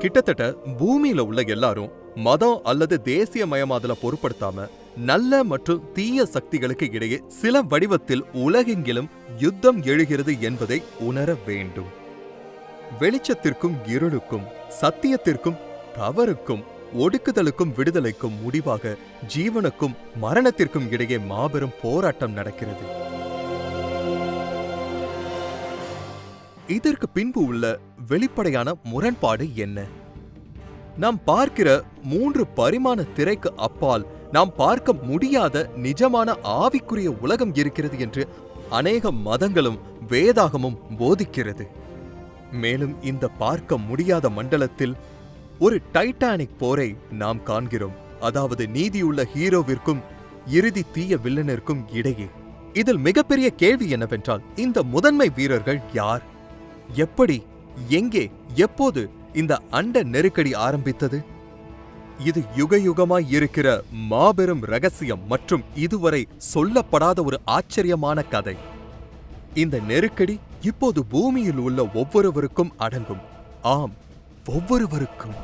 கிட்டத்தட்ட பூமியில உள்ள எல்லாரும் மதம் அல்லது தேசியமயமாதல பொருட்படுத்தாம நல்ல மற்றும் தீய சக்திகளுக்கு இடையே சில வடிவத்தில் உலகெங்கிலும் யுத்தம் எழுகிறது என்பதை உணர வேண்டும். வெளிச்சத்திற்கும் இருளுக்கும், சத்தியத்திற்கும் தவறுக்கும், ஒடுக்குதலுக்கும் விடுதலைக்கும் முடிவாக ஜீவனுக்கும் மரணத்திற்கும் இடையே மாபெரும் போராட்டம் நடக்கிறது. இதற்கு பின்பு உள்ள வெளிப்படையான முரண்பாடு என்ன? நாம் பார்க்கிற 3 பரிமாண திரைக்கு அப்பால் நாம் பார்க்க முடியாத நிஜமான ஆவிக்குரிய உலகம் இருக்கிறது என்று அநேக மதங்களும் வேதாகமும் போதிக்கிறது. மேலும் இந்த பார்க்க முடியாத மண்டலத்தில் ஒரு டைட்டானிக் போரை நாம் காண்கிறோம். அதாவது நீதியுள்ள ஹீரோவிற்கும் இறுதி தீய வில்லனிற்கும் இடையே. இதில் மிகப்பெரிய கேள்வி என்னவென்றால், இந்த முதன்மை வீரர்கள் யார்? எப்படி, எங்கே, எப்போது இந்த அண்ட நெருக்கடி ஆரம்பித்தது? இது யுகயுகமாய் இருக்கிற மாபெரும் ரகசியம் மற்றும் இதுவரை சொல்லப்படாத ஒரு ஆச்சரியமான கதை. இந்த நெருக்கடி இப்போது பூமியில் உள்ள ஒவ்வொருவருக்கும் அடங்கும். ஆம், ஒவ்வொருவருக்கும்.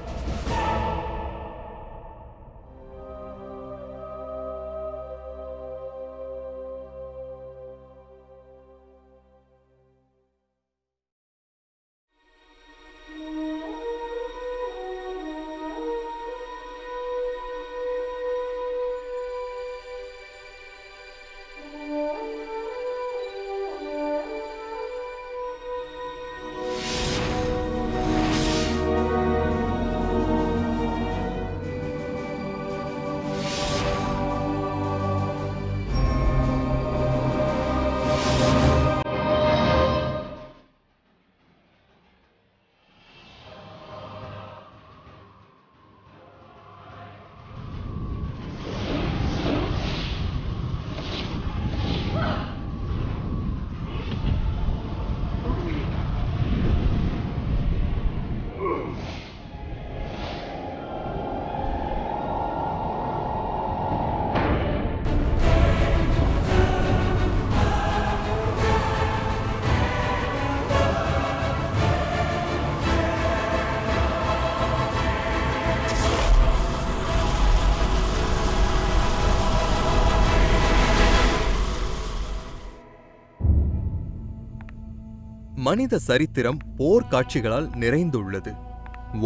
மனித சரித்திரம் போர் காட்சிகளால் நிறைந்துள்ளது.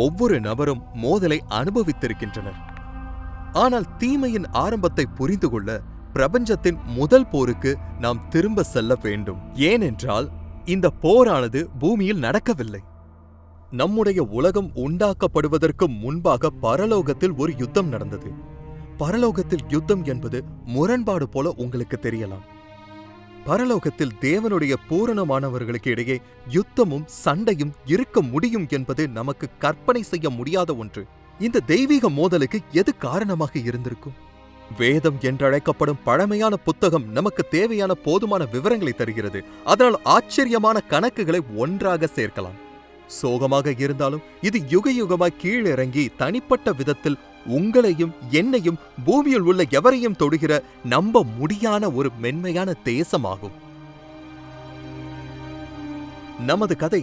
ஒவ்வொரு நபரும் மோதலை அனுபவித்திருக்கின்றனர். ஆனால் தீமையின் ஆரம்பத்தை புரிந்து கொள்ள பிரபஞ்சத்தின் முதல் போருக்கு நாம் திரும்ப செல்ல வேண்டும். ஏனென்றால் இந்த போரானது பூமியில் நடக்கவில்லை. நம்முடைய உலகம் உண்டாக்கப்படுவதற்கு முன்பாக பரலோகத்தில் ஒரு யுத்தம் நடந்தது. பரலோகத்தில் யுத்தம் என்பது முரண்பாடு போல உங்களுக்கு தெரியலாம். பரலோகத்தில் தேவனுடைய பூரணமானவர்களுக்கு இடையே யுத்தமும் சண்டையும் இருக்க முடியும் என்பது நமக்கு கற்பனை செய்ய முடியாத ஒன்று. இந்த தெய்வீக மோதலுக்கு எது காரணமாக இருந்திருக்கும்? வேதம் என்றழைக்கப்படும் பழமையான புத்தகம் நமக்கு தேவையான போதுமான விவரங்களை தருகிறது. அதனால் ஆச்சரியமான கணக்குகளை ஒன்றாக சேர்க்கலாம். சோகமாக இருந்தாலும் இது யுகயுகமாய் கீழிறங்கி தனிப்பட்ட விதத்தில் உங்களையும் என்னையும் பூமியில் உள்ள எவரையும் தொடுகிற நம்ப முடியாத ஒரு மென்மையான தேசமாகும். நமது கதை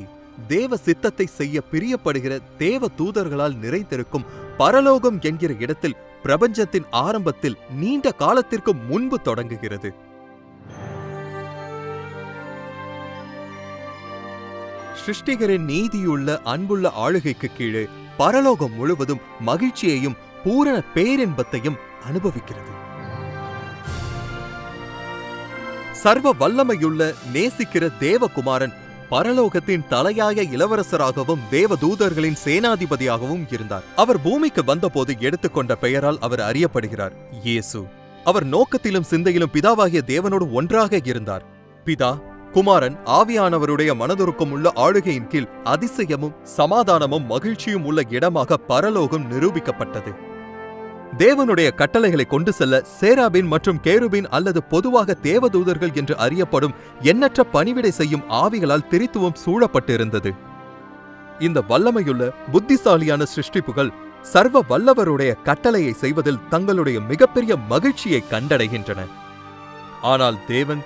தேவ சித்தத்தை செய்ய பிரியப்படுகிற தேவ தூதர்களால் நிறைந்திருக்கும் பரலோகம் என்கிற இடத்தில் பிரபஞ்சத்தின் ஆரம்பத்தில் நீண்ட காலத்திற்கு முன்பு தொடங்குகிறது. சிருஷ்டிகரின் நீதியுள்ள அன்புள்ள ஆளுகைக்கு கீழே பரலோகம் முழுவதும் மகிழ்ச்சியையும் பூரண பேரின்பத்தையும் அனுபவிக்கிறது. சர்வ வல்லமையுள்ள நேசிக்கிற தேவகுமாரன் பரலோகத்தின் தலையாய இளவரசராகவும் தேவதூதர்களின் சேனாதிபதியாகவும் இருந்தார். அவர் பூமிக்கு வந்தபோது எடுத்துக்கொண்ட பெயரால் அவர் அறியப்படுகிறார், இயேசு. அவர் நோக்கத்திலும் சிந்தையிலும் பிதாவாகிய தேவனோடு ஒன்றாக இருந்தார். பிதா, குமாரன், ஆவியானவருடைய மனதுருக்கம் உள்ள ஆளுகையின் கீழ் அதிசயமும் சமாதானமும் மகிழ்ச்சியும் உள்ள இடமாக பரலோகம் நிரூபிக்கப்பட்டது. தேவனுடைய கட்டளைகளை கொண்டு செல்ல சேராபின் மற்றும் கேருபின் அல்லது பொதுவாக தேவதூதர்கள் என்று அறியப்படும் எண்ணற்ற பணிவிடை செய்யும் ஆவிகளால் திரித்துவம் சூழப்பட்டிருந்தது. இந்த வல்லமையுள்ள புத்திசாலியான சிருஷ்டிப்புகள் சர்வ வல்லவருடைய கட்டளையை செய்வதில் தங்களுடைய மிகப்பெரிய மகிழ்ச்சியை கண்டடைகின்றன. ஆனால் தேவன்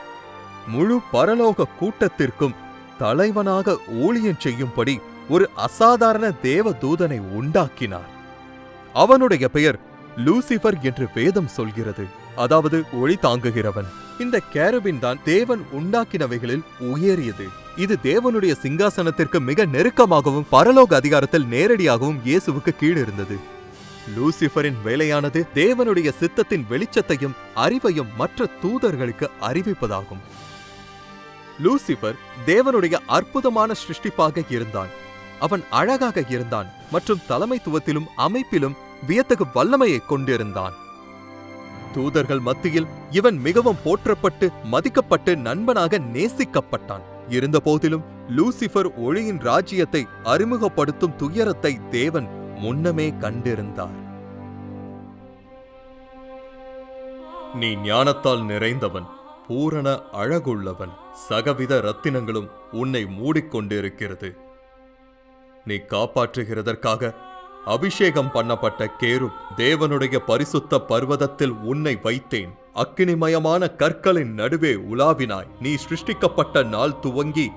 முழு பரலோக கூட்டத்திற்கும் தலைவனாக ஊழியம் செய்யும்படி ஒரு அசாதாரண தேவ தூதனை உண்டாக்கினார். அவனுடைய பெயர் லூசிபர் என்று வேதம் சொல்கிறது, அதாவது ஒளி தாங்குகிறவன். இந்த கேருபின் தான் தேவன் உண்டாக்கினவைகளில் உயரியது. இது தேவனுடைய சிங்காசனத்திற்கு மிக நெருக்கமாகவும் பரலோக அதிகாரத்தில் நேரடியாகவும் இயேசுவுக்கு கீழ் இருந்தது. லூசிபரின் வேலையானது தேவனுடைய சித்தத்தின் வெளிச்சத்தையும் அறிவையும் மற்ற தூதர்களுக்கு அறிவிப்பதாகும். லூசிபர் தேவனுடைய அற்புதமான சிருஷ்டிப்பாக இருந்தான். அவன் அழகாக இருந்தான் மற்றும் தலைமைத்துவத்திலும் அமைப்பிலும் வியத்தகு வல்லமையை கொண்டிருந்தான். தூதர்கள் மத்தியில் இவன் மிகவும் போற்றப்பட்டு மதிக்கப்பட்டு நண்பனாக நேசிக்கப்பட்டான். இருந்த போதிலும் லூசிபர் ஒளியின் ராஜ்யத்தை அறிமுகப்படுத்தும் துயரத்தை தேவன் முன்னமே கண்டிருந்தார். நீ ஞானத்தால் நிறைந்தவன், பூரண அழகுள்ளவன், சகவித ரத்தினங்களும் உன்னை மூடிக்கொண்டிருக்கிறது. நீ காப்பாற்றுகிறதற்காக அபிஷேகம் பண்ணப்பட்ட கேருப், தேவனுடைய பரிசுத்த பர்வதத்தில் உன்னை வைத்தேன். அக்கினிமயமான கற்களின் நடுவே உலாவினாய். நீ சிருஷ்டிக்கப்பட்ட நாள் துவங்கி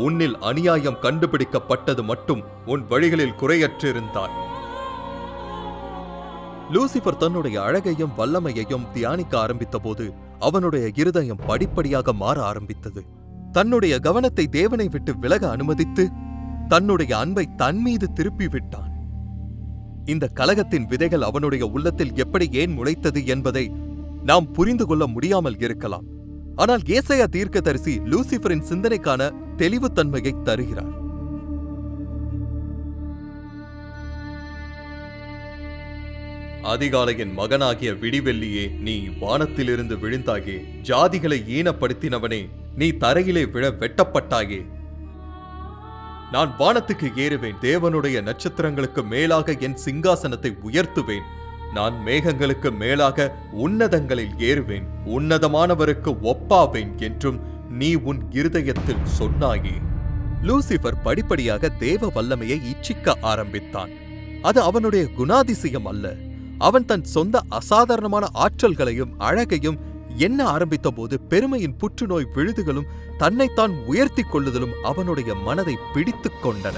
உன்னில் அநியாயம் கண்டுபிடிக்கப்பட்டது மட்டும் உன் வழிகளில் குறையற்றிருந்தாய். லூசிபர் தன்னுடைய அழகையும் வல்லமையையும் தியானிக்க ஆரம்பித்த போது அவனுடைய இருதயம் படிப்படியாக மாற ஆரம்பித்தது. தன்னுடைய கவனத்தை தேவனை விட்டு விலக அனுமதித்து தன்னுடைய அன்பை தன்மீது திருப்பி விட்டான். இந்த கலகத்தின் விதைகள் அவனுடைய உள்ளத்தில் எப்படி ஏன் முளைத்தது என்பதை நாம் புரிந்து கொள்ள முடியாமல் இருக்கலாம். ஆனால் ஏசாயா தீர்க்கதரிசி லூசிபரின் சிந்தனைக்கான தெளிவுத்தன்மையை தருகிறார். அதிகாலையின் மகனாகிய விடிவெள்ளியே, நீ வானத்திலிருந்து விழுந்தாயே. ஜாதிகளை ஈனப்படுத்தினவனே, நீ தரையிலே விழ வெட்டப்பட்டாயே. நான் வானத்துக்கு ஏறுவேன், தேவனுடைய நட்சத்திரங்களுக்கு மேலாக என் சிங்காசனத்தை உயர்த்துவேன். நான் மேகங்களுக்கு மேலாக உன்னதங்களில் ஏறுவேன், உன்னதமானவருக்கு ஒப்பாவேன் என்றும் நீ உன் இருதயத்தில் சொன்னாயே. லூசிபர் படிப்படியாக தேவ வல்லமையை இச்சிக்க ஆரம்பித்தான். அது அவனுடைய குணாதிசயம் அல்ல. அவன் தன் சொந்த அசாதாரணமான ஆற்றல்களையும் அழகையும் எண்ண ஆரம்பித்த போது பெருமையின் புற்றுநோய் விழுதுகளும் தன்னைத்தான் உயர்த்தி கொள்ளுதலும் அவனுடைய மனதை பிடித்துக் கொண்டன.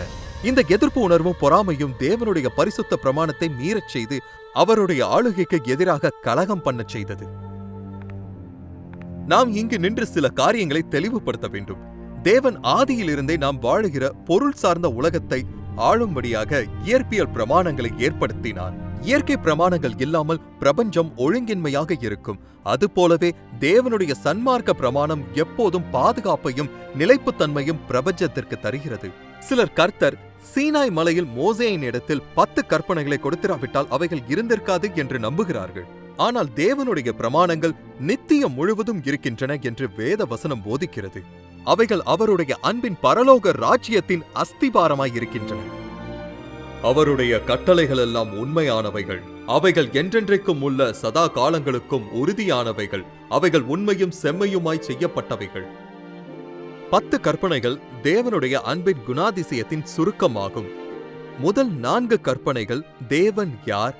இந்த எதிர்ப்பு உணர்வும் பொறாமையும் தேவனுடைய பரிசுத்த பிரமாணத்தை மீறச் செய்து அவருடைய ஆளுகைக்கு எதிராக கலகம் பண்ணச் செய்தது. நாம் இங்கு நின்று சில காரியங்களை தெளிவுபடுத்த வேண்டும். தேவன் ஆதியிலிருந்தே நாம் வாழுகிற பொருள் சார்ந்த உலகத்தை ஆளும்படியாக இயற்பியல் பிரமாணங்களை ஏற்படுத்தினார். இயற்கை பிரமாணங்கள் இல்லாமல் பிரபஞ்சம் ஒழுங்கின்மையாக இருக்கும். அதுபோலவே தேவனுடைய சன்மார்க்க பிரமாணம் எப்போதும் பாதுகாப்பையும் நிலைப்புத்தன்மையும் பிரபஞ்சத்திற்கு தருகிறது. சிலர் கர்த்தர் சீனாய் மலையில் மோசேயின் இடத்தில் 10 கற்பனைகளை கொடுத்திராவிட்டால் அவைகள் இருந்திருக்காது என்று நம்புகிறார்கள். ஆனால் தேவனுடைய பிரமாணங்கள் நித்தியம் முழுவதும் இருக்கின்றன என்று வேத வசனம் போதிக்கிறது. அவைகள் அவருடைய அன்பின் பரலோக ராஜ்யத்தின் அஸ்திபாரமாய் இருக்கின்றன. அவருடைய கட்டளைகள் எல்லாம் உண்மையானவைகள். அவைகள் என்றென்றைக்கும் உள்ள சதா காலங்களுக்கும் உறுதியானவைகள். அவைகள் உண்மையும் செம்மையுமாய் செய்யப்பட்டவைகள். 10 கற்பனைகள் தேவனுடைய அன்பின் குணாதிசயத்தின் சுருக்கமாகும். முதல் 4 கற்பனைகள் தேவன் யார்,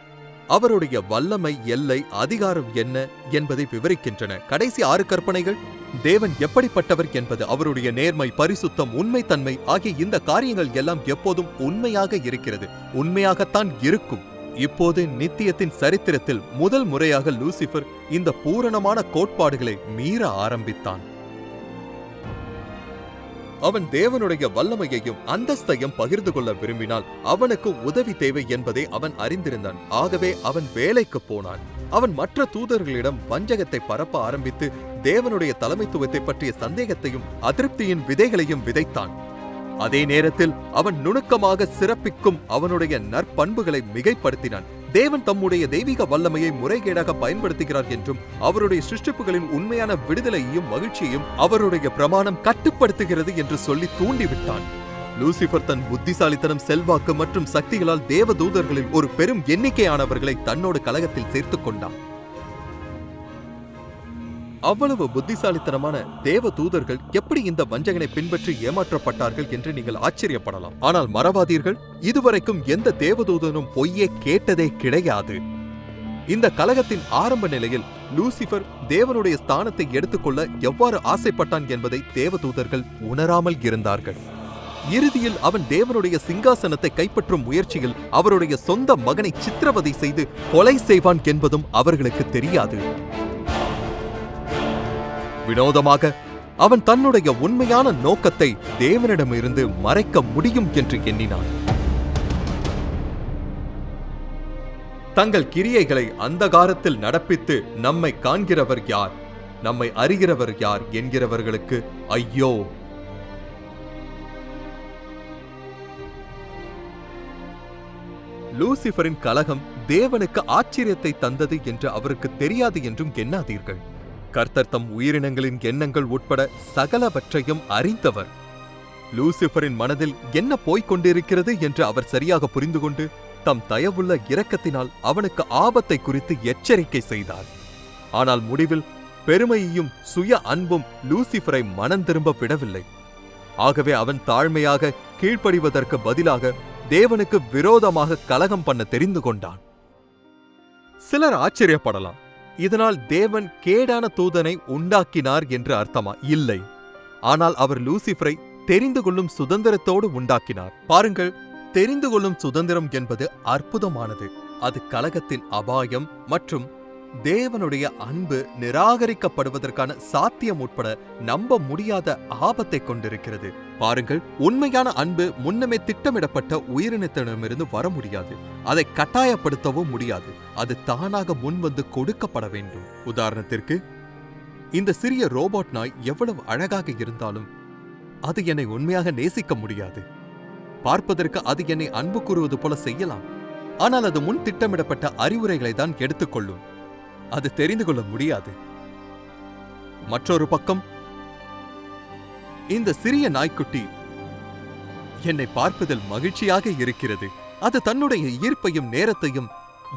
அவருடைய வல்லமை, எல்லை, அதிகாரம் என்ன என்பதை விவரிக்கின்றன. கடைசி 6 கற்பனைகள் தேவன் எப்படிப்பட்டவர் என்பது, அவருடைய நேர்மை, பரிசுத்தம், உண்மைத்தன்மை ஆகிய இந்த காரியங்கள் எல்லாம் எப்போதும் உண்மையாக இருக்கிறது, உண்மையாகத்தான் இருக்கும். இப்போது நித்தியத்தின் சரித்திரத்தில் முதல் முறையாக லூசிபர் இந்த பூரணமான கோட்பாடுகளை மீற ஆரம்பித்தான். அவன் தேவனுடைய வல்லமையையும் அந்தஸ்தையும் பகிர்ந்து கொள்ள விரும்பினால் அவனுக்கு உதவி தேவை என்பதை அவன் அறிந்திருந்தான். ஆகவே அவன் வேலைக்கு போனான். அவன் மற்ற தூதர்களிடம் வஞ்சகத்தை பரப்ப ஆரம்பித்து தேவனுடைய தலைமைத்துவத்தை பற்றிய சந்தேகத்தையும் அதிருப்தியின் விதைகளையும் விதைத்தான். அதே நேரத்தில் அவன் நுணுக்கமாக சிறப்பிக்கும் அவனுடைய நற்பண்புகளை மிகைப்படுத்தினான். தேவன் தம்முடைய தெய்வீக வல்லமையை முறைகேடாக பயன்படுத்துகிறார் என்றும் அவருடைய சிருஷ்டிப்புகளின் உண்மையான விடுதலையையும் மகிழ்ச்சியையும் அவருடைய பிரமாணம் கட்டுப்படுத்துகிறது என்று சொல்லி தூண்டிவிட்டான். லூசிபர் தன் புத்திசாலித்தனம், செல்வாக்கு மற்றும் சக்திகளால் தேவ தூதர்களில் ஒரு பெரும் எண்ணிக்கையானவர்களை தன்னோடு கலகத்தில் சேர்த்துக் கொண்டான். அவ்வளவு புத்திசாலித்தனமான தேவ தூதர்கள் எப்படி இந்த வஞ்சகனை பின்பற்றி ஏமாற்றப்பட்டார்கள் என்று நீங்கள் ஆச்சரியப்படலாம். ஆனால் மறவாதீர்கள், இதுவரைக்கும் எந்த தேவதூதனும் பொய்யே கேட்டதே கிடையாது. இந்த கலகத்தின் ஆரம்ப நிலையில் லூசிபர் தேவனுடைய ஸ்தானத்தை எடுத்துக்கொள்ள எவ்வாறு ஆசைப்பட்டான் என்பதை தேவதூதர்கள் உணராமல் இருந்தார்கள். இறுதியில் அவன் தேவனுடைய சிங்காசனத்தை கைப்பற்றும் முயற்சியில் அவருடைய சொந்த மகனை சித்திரவதை செய்து கொலை செய்வான் என்பதும் அவர்களுக்கு தெரியாது. வினோதமாக அவன் தன்னுடைய உண்மையான நோக்கத்தை தேவனிடமிருந்து மறைக்க முடியும் என்று எண்ணினான். தங்கள் கிரியைகளை அந்தகாரத்தில் நடப்பித்து நம்மை காண்கிறவர் யார், நம்மை அறிகிறவர் யார் என்கிறவர்களுக்கு ஐயோ! லூசிபரின் கலகம் தேவனுக்கு ஆச்சரியத்தை தந்தது என்று அவருக்கு தெரியாது என்றும் எண்ணாதீர்கள். கர்த்தர் தம் உயிரினங்களின் எண்ணங்கள் உட்பட சகலவற்றையும் அறிந்தவர். லூசிபரின் மனதில் என்ன போய்க் கொண்டிருக்கிறது என்று அவர் சரியாக புரிந்து கொண்டு தம் தயவுள்ள இரக்கத்தினால் அவனுக்கு ஆபத்தை குறித்து எச்சரிக்கை செய்தார். ஆனால் முடிவில் பெருமையும் சுய அன்பும் லூசிபரை மனம் திரும்ப விடவில்லை. ஆகவே அவன் தாழ்மையாக கீழ்ப்படிவதற்கு பதிலாக தேவனுக்கு விரோதமாக கலகம் பண்ண தெரிந்து கொண்டான். சிலர் ஆச்சரியப்படலாம், இதனால் தேவன் கேடான தூதனை உண்டாக்கினார் என்று அர்த்தமா? இல்லை. ஆனால் அவர் லூசிபரை தெரிந்து கொள்ளும் சுதந்திரத்தோடு உண்டாக்கினார். பாருங்கள், தெரிந்து கொள்ளும் சுதந்திரம் என்பது அற்புதமானது. அது கலகத்தின் அபாயம் மற்றும் தேவனுடைய அன்பு நிராகரிக்கப்படுவதற்கான சாத்தியம் உட்பட நம்ப முடியாத ஆபத்தை கொண்டிருக்கிறது. பாருங்கள், உண்மையான அன்பு முன்னமே திட்டமிடப்பட்ட உயிரினத்திடமிருந்து வர முடியாது. அதை கட்டாயப்படுத்தவும் முடியாது. அது தானாக முன்வந்து கொடுக்கப்பட வேண்டும். உதாரணத்திற்கு, இந்த சிறிய ரோபோட் நாய் எவ்வளவு அழகாக இருந்தாலும் அது என்னை உண்மையாக நேசிக்க முடியாது. பார்ப்பதற்கு அது என்னை அன்பு கூறுவது போல செய்யலாம். ஆனால் அது முன் திட்டமிடப்பட்ட அறிவுரைகளை தான் எடுத்துக்கொள்ளும். அது தெரிந்து கொள்ள முடியாது. மற்றொரு பக்கம், இந்த சிறிய நாய்க்குட்டி என்னை பார்ப்பதில் மகிழ்ச்சியாக இருக்கிறது. அது தன்னுடைய ஈர்ப்பையும் நேரத்தையும்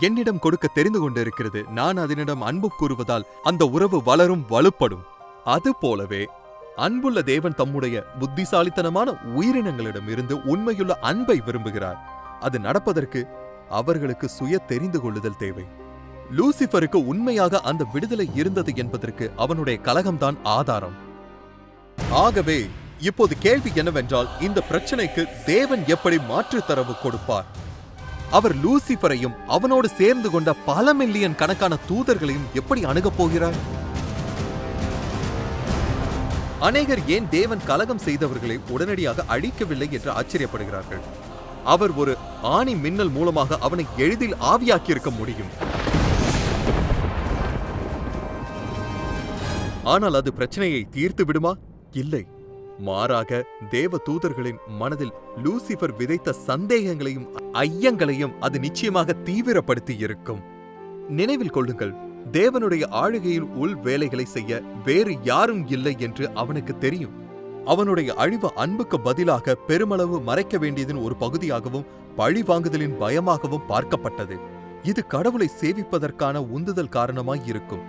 என்னிடம் கொடுக்க தெரிந்து கொண்டிருக்கிறது. நான் அதனிடம் அன்பு கூறுவதால் அந்த உறவு வளரும், வலுப்படும். அதுபோலவே அன்புள்ள தேவன் தம்முடைய புத்திசாலித்தனமான உயிரினங்களிடம் இருந்து உண்மையுள்ள அன்பை விரும்புகிறார். அது நடப்பதற்கு அவர்களுக்கு சுய தெரிந்து கொள்ளுதல் தேவை. லூசிபருக்கு உண்மையாக அந்த விடுதலை இருந்தது என்பதற்கு அவனுடைய கலகம்தான் ஆதாரம். ஆகவே இப்போது கேள்வி என்னவென்றால், இந்த பிரச்சனைக்கு தேவன் எப்படி மாற்றுத்தரவு கொடுப்பார்? அவர் லூசிபரையும் அவனோடு சேர்ந்து கொண்ட பல மில்லியன் கணக்கான தூதர்களையும் எப்படி அணுகப் போகிறார்? அநேகர் ஏன் தேவன் கலகம் செய்தவர்களை உடனடியாக அழிக்கவில்லை என்று ஆச்சரியப்படுகிறார்கள். அவர் ஒரு ஆணி மின்னல் மூலமாக அவனை எளிதில் ஆவியாக்கியிருக்க முடியும். ஆனால் அது பிரச்சனையை தீர்த்து விடுமா? இல்லை. மாறாக தேவ தூதர்களின் மனதில் லூசிபர் விதைத்த சந்தேகங்களையும் ஐயங்களையும் அது நிச்சயமாக தீவிரப்படுத்தி இருக்கும். நினைவில் கொள்ளுங்கள், தேவனுடைய ஆளுகையில் உள் வேலைகளை செய்ய வேறு யாரும் இல்லை என்று அவனுக்கு தெரியும். அவனுடைய அழிவு அன்புக்கு பதிலாக பெருமளவு மறைக்க வேண்டியதின் ஒரு பகுதியாகவும் பழி வாங்குதலின் பயமாகவும் பார்க்கப்பட்டது. இது கடவுளை சேவிப்பதற்கான உந்துதல் காரணமாய் இருக்கும்.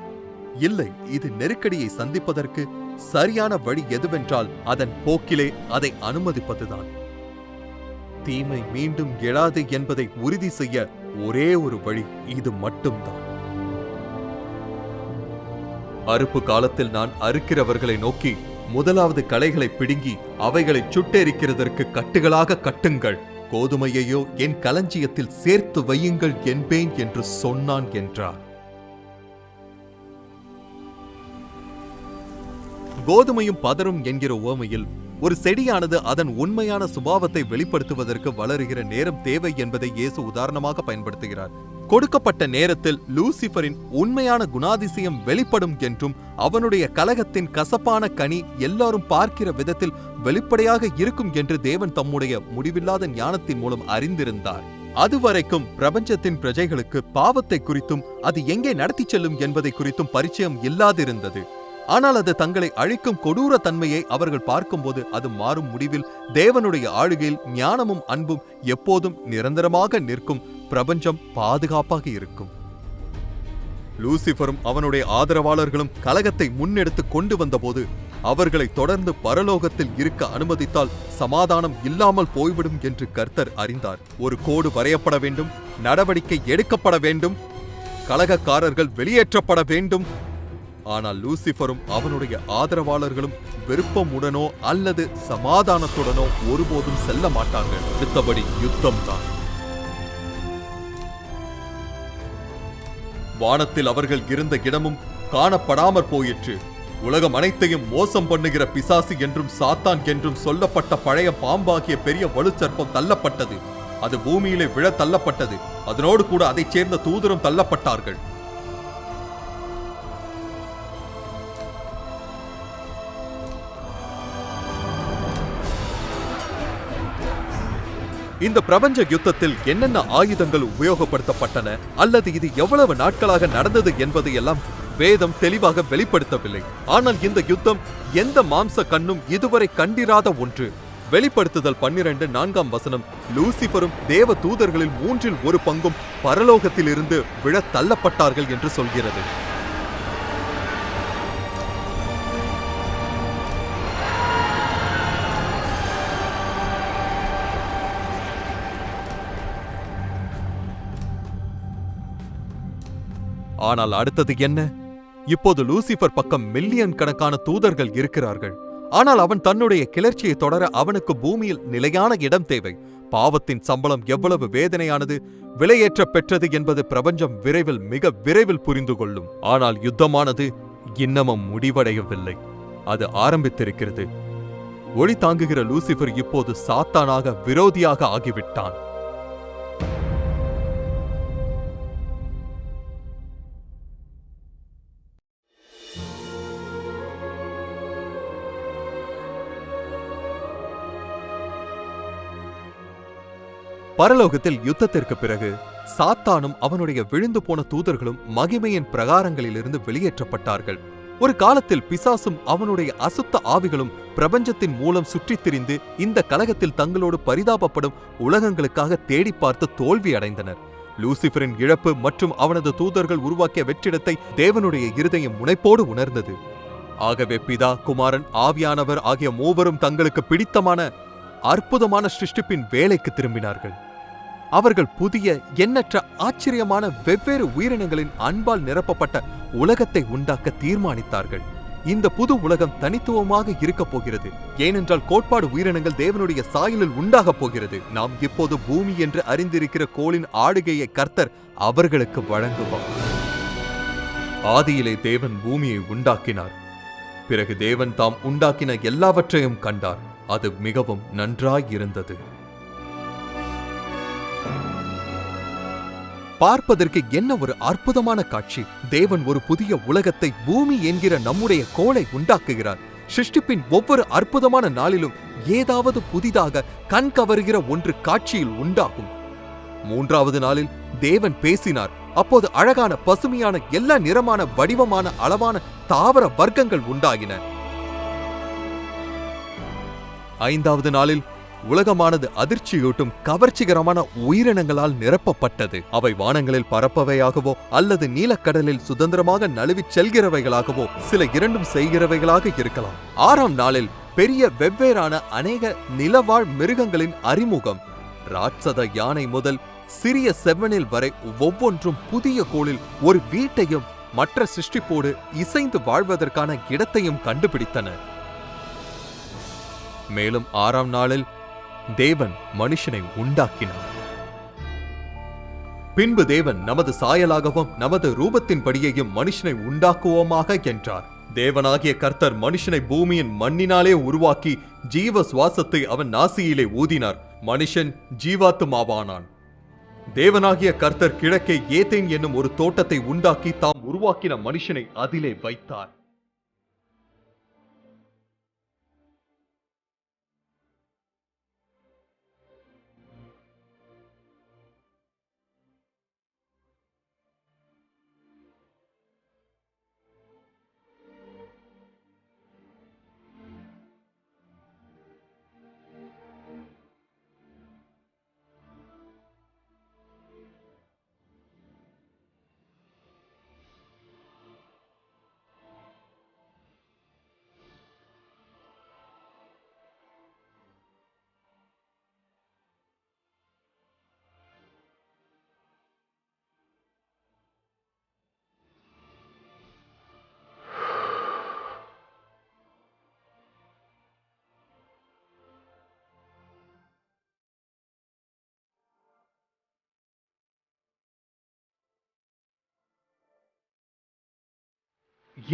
இல்லை, இது நெருக்கடியை சந்திப்பதற்கு சரியான வழி எதுவென்றால் அதன் போக்கிலே அதை அனுமதிப்பதுதான். தீமை மீண்டும் எழாது என்பதை உறுதி செய்ய ஒரே ஒரு வழி இது மட்டும்தான். அறுப்பு காலத்தில் நான் அறுக்கிறவர்களை நோக்கி, முதலாவது களைகளை பிடுங்கி அவைகளை சுட்டெரிக்கிறதற்கு கட்டுகளாக கட்டுங்கள், கோதுமையையோ என் களஞ்சியத்தில் சேர்த்து வையுங்கள் என்பேன் என்று சொன்னான் என்றார். கோதுமையும் பதரும் என்கிற உவமையில் ஒரு செடியானது அதன் உண்மையான சுபாவத்தை வெளிப்படுத்துவதற்கு வளருகிற நேரம் தேவை என்பதை இயேசு உதாரணமாக பயன்படுத்துகிறார். கொடுக்கப்பட்ட நேரத்தில் லூசிபரின் உண்மையான குணாதிசயம் வெளிப்படும் என்றும் அவனுடைய கலகத்தின் கசப்பான கனி எல்லாரும் பார்க்கிற விதத்தில் வெளிப்படையாக இருக்கும் என்று தேவன் தம்முடைய முடிவில்லாத ஞானத்தின் மூலம் அறிந்திருந்தார். அதுவரைக்கும் பிரபஞ்சத்தின் பிரஜைகளுக்கு பாவத்தை குறித்தும் அது எங்கே நடத்தி செல்லும் என்பதை குறித்தும் பரிச்சயம் இல்லாதிருந்தது. ஆனால் அது தங்களை அழிக்கும் கொடூர தன்மையை அவர்கள் பார்க்கும்போது அது மாறும். முடிவில் தேவனுடைய ஆளுகையில் ஞானமும் அன்பும் எப்போதும் நிரந்தரமாக நிற்கும். பிரபஞ்சம் பாதுகாப்பாக இருக்கும். லூசிபரும் அவனுடைய ஆதரவாளர்களும் கலகத்தை முன்னெடுத்து கொண்டு வந்தபோது அவர்களை தொடர்ந்து பரலோகத்தில் இருக்க அனுமதித்தால் சமாதானம் இல்லாமல் போய்விடும் என்று கர்த்தர் அறிந்தார். ஒரு கோடு வரையப்பட வேண்டும், நடவடிக்கை எடுக்கப்பட வேண்டும், கலகக்காரர்கள் வெளியேற்றப்பட வேண்டும். ஆனால் லூசிபரும் அவனுடைய ஆதரவாளர்களும் விருப்பமுடனோ அல்லது சமாதானத்துடனோ ஒருபோதும் செல்ல மாட்டார்கள். அடுத்தபடி யுத்தம்தான். வானத்தில் அவர்கள் இருந்த இடமும் காணப்படாமற் போயிற்று. உலகம் அனைத்தையும் மோசம் பண்ணுகிற பிசாசு என்றும் சாத்தான் என்றும் சொல்லப்பட்ட பழைய பாம்பாகிய பெரிய வலுச்சர்ப்பம் தள்ளப்பட்டது. அது பூமியிலே விழ தள்ளப்பட்டது. அதனோடு கூட அதைச் சேர்ந்த தூதரும் தள்ளப்பட்டார்கள். இந்த பிரபஞ்ச யுத்தத்தில் என்னென்ன ஆயுதங்கள் உபயோகப்படுத்தப்பட்டன அல்லது இது எவ்வளவு நாட்களாக நடந்தது என்பதை எல்லாம் வேதம் தெளிவாக வெளிப்படுத்தவில்லை. ஆனால் இந்த யுத்தம் எந்த மாம்ச கண்ணும் இதுவரை கண்டிராத ஒன்று. வெளிப்படுத்துதல் 12:4 லூசிபரும் தேவ தூதர்களில் 1/3 பரலோகத்திலிருந்து விழ தள்ளப்பட்டார்கள் என்று சொல்கிறது. ஆனால் அடுத்தது என்ன? இப்போது லூசிபர் பக்கம் மில்லியன் கணக்கான தூதர்கள் இருக்கிறார்கள். ஆனால் அவன் தன்னுடைய கிளர்ச்சியை தொடர அவனுக்கு பூமியில் நிலையான இடம் தேவை. பாவத்தின் சம்பளம் எவ்வளவு வேதனையானது, விலையேற்ற பெற்றது என்பது பிரபஞ்சம் விரைவில், மிக விரைவில் புரிந்து கொள்ளும். ஆனால் யுத்தமானது இன்னமும் முடிவடையவில்லை. அது ஆரம்பித்திருக்கிறது. ஒளி தாங்குகிற லூசிபர் இப்போது சாத்தானாக, விரோதியாக ஆகிவிட்டான். பரலோகத்தில் யுத்தத்திற்கு பிறகு சாத்தானும் அவனுடைய விழுந்து போன தூதர்களும் மகிமையின் பிரகாரங்களிலிருந்து வெளியேற்றப்பட்டார்கள். ஒரு காலத்தில் பிசாசும் அவனுடைய அசுத்த ஆவிகளும் பிரபஞ்சத்தின் மூலம் சுற்றித் திரிந்து இந்த கலகத்தில் தங்களோடு பரிதாபப்படும் உலகங்களுக்காக தேடி பார்த்து தோல்வி அடைந்தனர். லூசிபரின் இழப்பு மற்றும் அவனது தூதர்கள் உருவாக்கிய வெற்றிடத்தை தேவனுடைய இருதயம் முனைப்போடு உணர்ந்தது. ஆகவே பிதா, குமாரன், ஆவியானவர் ஆகிய மூவரும் தங்களுக்கு பிடித்தமான அற்புதமான சிருஷ்டிப்பின் வேலைக்கு திரும்பினார்கள். அவர்கள் புதிய, எண்ணற்ற, ஆச்சரியமான வெவ்வேறு உயிரினங்களின் அன்பால் நிரப்பப்பட்ட உலகத்தை உண்டாக்க தீர்மானித்தார்கள். இந்த புது உலகம் தனித்துவமாக இருக்கப் போகிறது. ஏனென்றால் கோட்பாடு உயிரினங்கள் தேவனுடைய சாயலில் உண்டாகப் போகிறது. நாம் இப்போது பூமி என்று அறிந்திருக்கிற கோளின் ஆளுகையை கர்த்தர் அவர்களுக்கு வழங்குவார். ஆதியிலே தேவன் பூமியை உண்டாக்கினார். பிறகு தேவன் தாம் உண்டாக்கின எல்லாவற்றையும் கண்டார். அது மிகவும் நன்றாயிருந்தது. பார்ப்பதற்கு என்ன ஒரு அற்புதமான காட்சி! தேவன் ஒரு புதிய உலகத்தை, பூமி என்கிற நம்முடைய கோளை உண்டாக்குகிறார். சிருஷ்டிப்பின் ஒவ்வொரு அற்புதமான நாளிலும் ஏதாவது புதிதாக கண் கவருகிற ஒன்று காட்சியில் உண்டாகும். 3வது நாளில் தேவன் பேசினார். அப்போது அழகான, பசுமையான, எல்லா நிறமான, வடிவமான, அளவான தாவர வர்க்கங்கள் உண்டாகின. 5வது நாளில் உலகமானது அதிர்ச்சியூட்டும், கவர்ச்சிகரமான உயிரினங்களால் நிரப்பப்பட்டது. அவை வானங்களில் பறப்பவையாகவோ அல்லது நீலக்கடலில் சுதந்திரமாக நழுவிச் செல்கிறவைகளாகவோ, சில இரண்டும் செய்கிறவைகளாக இருக்கலாம். 6ஆம் நாளில் பெரிய, வெவ்வேறான அநேக நிலவாழ் மிருகங்களின் அறிமுகம். ராட்சத யானை முதல் சிறிய செவ்வனில் வரை ஒவ்வொன்றும் புதிய கோளில் ஒரு வீட்டையும் மற்ற சிருஷ்டிப்போடு இசைந்து வாழ்வதற்கான இடத்தையும் கண்டுபிடித்தன. மேலும் 6ஆம் நாளில் தேவன் மனுஷனை உண்டாக்கினார். பின்பு தேவன் நமது சாயலாகவும் நமது ரூபத்தின்படியையும் மனுஷனை உண்டாக்குவோமாக என்றார். தேவனாகிய கர்த்தர் மனுஷனை பூமியின் மண்ணினாலே உருவாக்கி ஜீவ சுவாசத்தை அவன் நாசியிலே ஊதினார். மனுஷன் ஜீவாத்துமாவானான். தேவனாகிய கர்த்தர் கிழக்கே ஏதேன் என்னும் ஒரு தோட்டத்தை உண்டாக்கி தாம் உருவாக்கின மனுஷனை அதிலே வைத்தார்.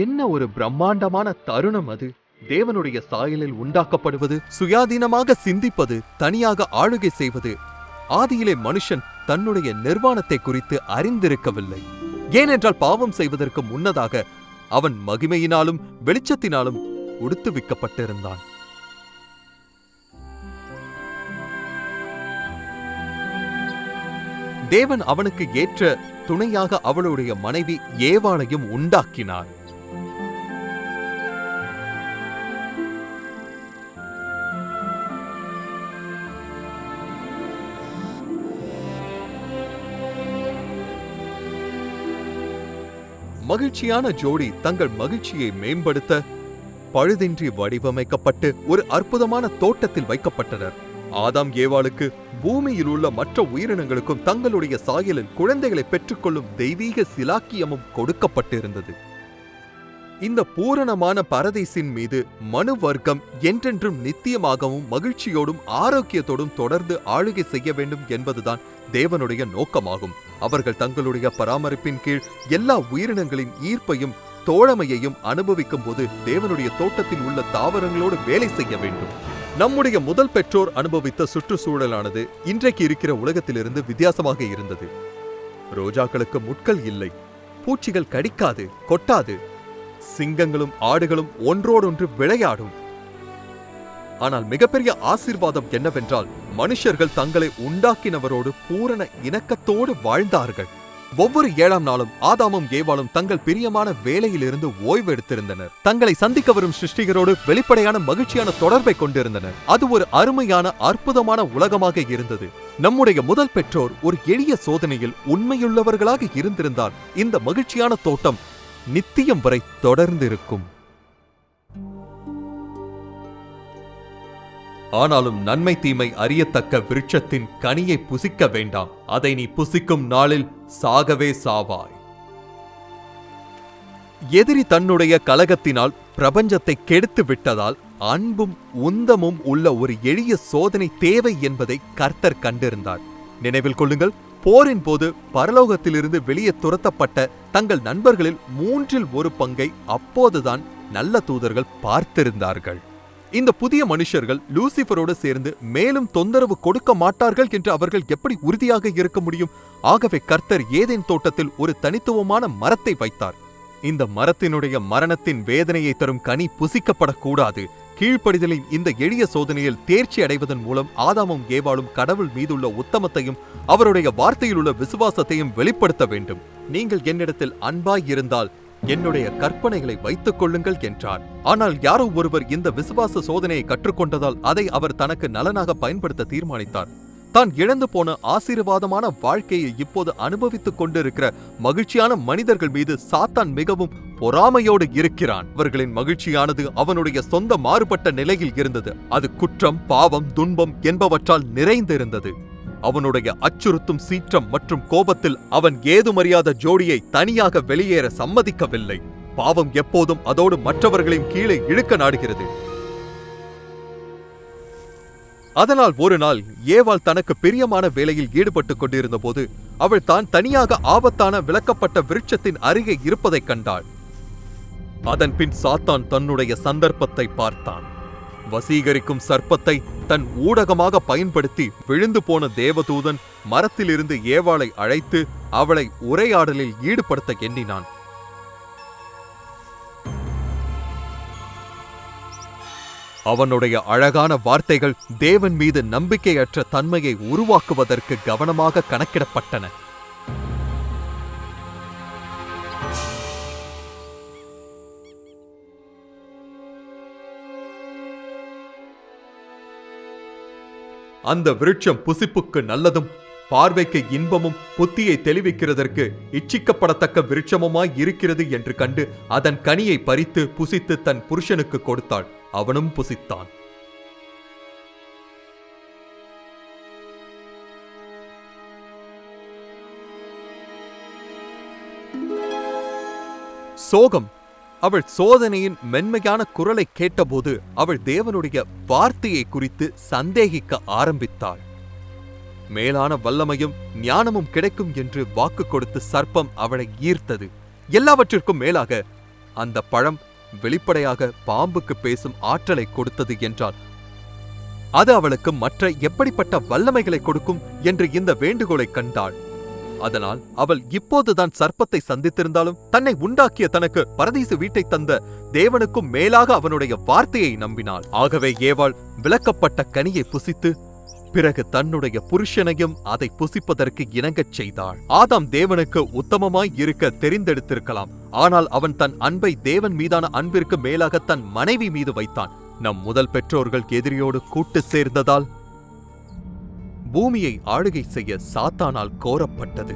என்ன ஒரு பிரம்மாண்டமான தருணம் அது! தேவனுடைய சாயலில் உண்டாக்கப்படுவது, சுயாதீனமாக சிந்திப்பது, தனியாக ஆளுகை செய்வது. ஆதியிலே மனுஷன் தன்னுடைய நிர்வாணத்தை குறித்து அறிந்திருக்கவில்லை. ஏனென்றால் பாவம் செய்வதற்கு முன்னதாக அவன் மகிமையினாலும் வெளிச்சத்தினாலும் உடுத்துவிக்கப்பட்டிருந்தான். தேவன் அவனுக்கு ஏற்ற துணையாக அவளுடைய மனைவி ஏவாளையும் உண்டாக்கினார். மகிழ்ச்சியான ஜோடி தங்கள் மகிழ்ச்சியை மேம்படுத்த பழுதின்றி வடிவமைக்கப்பட்டு ஒரு அற்புதமான தோட்டத்தில் வைக்கப்பட்டனர். ஆதாம் ஏவாளுக்கு பூமியில் உள்ள மற்ற உயிரினங்களுக்கும் தங்களுடைய சாயலில் குழந்தைகளை பெற்றுக்கொள்ளும் தெய்வீக சிலாக்கியமும் கொடுக்கப்பட்டிருந்தது. இந்த பூரணமான பரதீசின் மீது மனு வர்க்கம் என்றென்றும் நித்தியமாகவும் மகிழ்ச்சியோடும் ஆரோக்கியத்தோடும் தொடர்ந்து ஆளுகை செய்ய வேண்டும் என்பதுதான் தேவனுடைய நோக்கமாகும். அவர்கள் தங்களுடைய பராமரிப்பின் கீழ் எல்லா உயிரினங்களின் ஈர்ப்பையும் தோழமையையும் அனுபவிக்கும் போது தேவனுடைய தோட்டத்தில் உள்ள தாவரங்களோடு வேலை செய்ய வேண்டும். நம்முடைய முதல் பெற்றோர் அனுபவித்த சுற்றுச்சூழலானது இன்றைக்கு இருக்கிற உலகத்திலிருந்து வித்தியாசமாக இருந்தது. ரோஜாக்களுக்கு முட்கள் இல்லை, பூச்சிகள் கடிக்காது, கொட்டாது. சிங்கங்களும் ஆடுகளும் ஒன்றோடொன்று விளையாடும். ஆனால் மிகப்பெரிய ஆசீர்வாதம் என்னவென்றால், மனுஷர்கள் தங்களை உண்டாக்கினவரோடு பூரண இணக்கத்தோடு வாழ்ந்தார்கள். ஒவ்வொரு 7ஆம் நாளும் ஆதாமும் ஏவாளும் தங்கள் பிரியமான வேலையிலிருந்து ஓய்வு எடுத்திருந்தனர். தங்களை சந்திக்க வரும் சிருஷ்டிகரோடு வெளிப்படையான மகிழ்ச்சியான தொடர்பை கொண்டிருந்தனர். அது ஒரு அருமையான அற்புதமான உலகமாக இருந்தது. நம்முடைய முதல் பெற்றோர் ஒரு எளிய சோதனையில் உண்மையுள்ளவர்களாக இருந்திருந்தால் இந்த மகிழ்ச்சியான தோட்டம் நித்தியம் வரை தொடர்ந்திருக்கும். ஆனாலும் நன்மை தீமை அறியத்தக்க விருட்சத்தின் கனியை புசிக்க வேண்டாம். அதை நீ புசிக்கும் நாளில் சாகவே சாவாய். எதிரி தன்னுடைய கலகத்தினால் பிரபஞ்சத்தை கெடுத்து விட்டதால் அன்பும் உந்தமும் உள்ள ஒரு எளிய சோதனை தேவை என்பதை கர்த்தர் கண்டிருந்தார். நினைவில் கொள்ளுங்கள், போரின் போது பரலோகத்திலிருந்து வெளியே துரத்தப்பட்ட தங்கள் நண்பர்களில் 1/3 பங்கை அப்போதுதான் நல்ல தூதர்கள் பார்த்திருந்தார்கள். இந்த புதிய மனுஷர்கள் லூசிபரோடு சேர்ந்து மேலும் தொந்தரவு கொடுக்க மாட்டார்கள் என்று அவர்கள் எப்படி உறுதியாக இருக்க முடியும்? ஆகவே கர்த்தர் ஏதேன் தோட்டத்தில் ஒரு தனித்துவமான மரத்தை வைத்தார். இந்த மரத்தினுடைய மரணத்தின் வேதனையை தரும் கனி புசிக்கப்படக்கூடாது. கீழ்ப்படிதலின் இந்த எளிய சோதனையில் தேர்ச்சி அடைவதன் மூலம் ஆதாமும் ஏவாளும் கடவுள் மீதுள்ள உத்தமத்தையும் அவருடைய வார்த்தையில் உள்ள விசுவாசத்தையும் வெளிப்படுத்த வேண்டும். நீங்கள் என்னிடத்தில் அன்பாய் இருந்தால் என்னுடைய கற்பனைகளை வைத்துக் கொள்ளுங்கள் என்றார். ஆனால் யாரோ ஒருவர் இந்த விசுவாச சோதனையை கற்றுக்கொண்டதால் அதை அவர் தனக்கு நலனாக பயன்படுத்த தீர்மானித்தார். தான் இழந்து போன ஆசீர்வாதமான வாழ்க்கையை இப்போது அனுபவித்துக் கொண்டிருக்கிற மகிழ்ச்சியான மனிதர்கள் மீது சாத்தான் மிகவும் பொறாமையோடு இருக்கிறான். அவர்களின் மகிழ்ச்சியானது அவனுடைய சொந்த மாறுபட்ட நிலையில் இருந்தது. அது குற்றம், பாவம், துன்பம் என்பவற்றால் நிறைந்திருந்தது. அவனுடைய அச்சுறுத்தும் சீற்றம் மற்றும் கோபத்தில் அவன் ஏதுமறியாத ஜோடியை தனியாக வெளியேற சம்மதிக்கவில்லை. பாவம் எப்போதும் அதோடு மற்றவர்களையும் கீழே இழுக்க நாடுகிறது. அதனால் ஒரு நாள் ஏவாள் தனக்கு பிரியமான வேலையில் ஈடுபட்டுக் கொண்டிருந்த போது அவள் தான் தனியாக ஆபத்தான விலக்கப்பட்ட விருட்சத்தின் அருகே இருப்பதைக் கண்டாள். அதன் பின் சாத்தான் தன்னுடைய சந்தர்ப்பத்தை பார்த்தான். வசீகரிக்கும் சர்ப்பத்தை தன் ஊடகமாக பயன்படுத்தி விழுந்து போன தேவதூதன் மரத்திலிருந்து ஏவாளை அழைத்து அவளை உரையாடலில் ஈடுபடுத்த எண்ணினான். அவனுடைய அழகான வார்த்தைகள் தேவன் மீது நம்பிக்கையற்ற தன்மையை உருவாக்குவதற்கு கவனமாக கணக்கிடப்பட்டன. அந்த விருட்சம் புசிப்புக்கு நல்லதும் பார்வைக்கு இன்பமும் புத்தியை தெளிவிக்கிறதற்கு இச்சிக்கப்படத்தக்க விருட்சமுமாய் இருக்கிறது என்று கண்டு அதன் கனியை பறித்து புசித்து தன் புருஷனுக்கு கொடுத்தாள். அவனும் புசித்தான். சோகம். அவள் சோதனையின் மென்மையான குரலை கேட்டபோது அவள் தேவனுடைய வார்த்தையை குறித்து சந்தேகிக்க ஆரம்பித்தாள். மேலான வல்லமையும் ஞானமும் கிடைக்கும் என்று வாக்கு கொடுத்து சர்ப்பம் அவளை ஈர்த்தது. எல்லாவற்றிற்கும் மேலாக அந்த பழம் வெளிப்படையாக பாம்புக்கு பேசும் ஆற்றலை கொடுத்தது என்றால் அது அவளுக்கு மற்ற எப்படிப்பட்ட வல்லமைகளை கொடுக்கும் என்று இந்த வேண்டுகோளை கண்டாள். அதனால் அவள் இப்போதுதான் சர்ப்பத்தை சந்தித்திருந்தாலும் தன்னை உண்டாக்கிய தனக்கு பரதீசு வீட்டை தந்த தேவனுக்கும் மேலாக அவனுடைய வார்த்தையை நம்பினாள். ஆகவே ஏவாள் விலக்கப்பட்ட கனியை புசித்து பிறகு தன்னுடைய புருஷனையும் அதை புசிப்பதற்கு இணங்கச் செய்தாள். ஆதாம் தேவனுக்கு உத்தமமாய் இருக்க தெரிந்தெடுத்திருக்கலாம். ஆனால் அவன் தன் அன்பை தேவன் மீதான அன்பிற்கு மேலாக தன் மனைவி மீது வைத்தான். நம் முதல் பெற்றோர்கள் எதிரியோடு கூட்டு சேர்ந்ததால் பூமியை ஆளுகை செய்ய சாத்தானால் கோரப்பட்டது.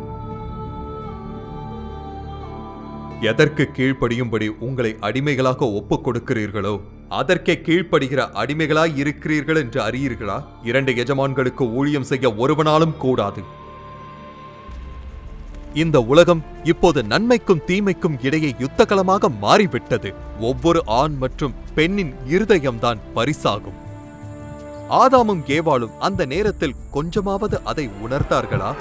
எதற்கு கீழ்ப்படியும்படி உங்களை அடிமைகளாக ஒப்புக் கொடுக்கிறீர்களோ அதற்கே கீழ்ப்படுகிற அடிமைகளாய் இருக்கிறீர்கள் என்று அறியீர்களா? 2 எஜமான்களுக்கு ஊழியம் செய்ய ஒருவனாலும் கூடாது. இந்த உலகம் இப்போது நன்மைக்கும் தீமைக்கும் இடையே யுத்தகலமாக மாறிவிட்டது. ஒவ்வொரு ஆண் மற்றும் பெண்ணின் இருதயம்தான் பரிசாகும். ஆதாமும் ஏவாளும் அந்த நேரத்தில் கொஞ்சமாவது அதை உணர்ந்தார்களா?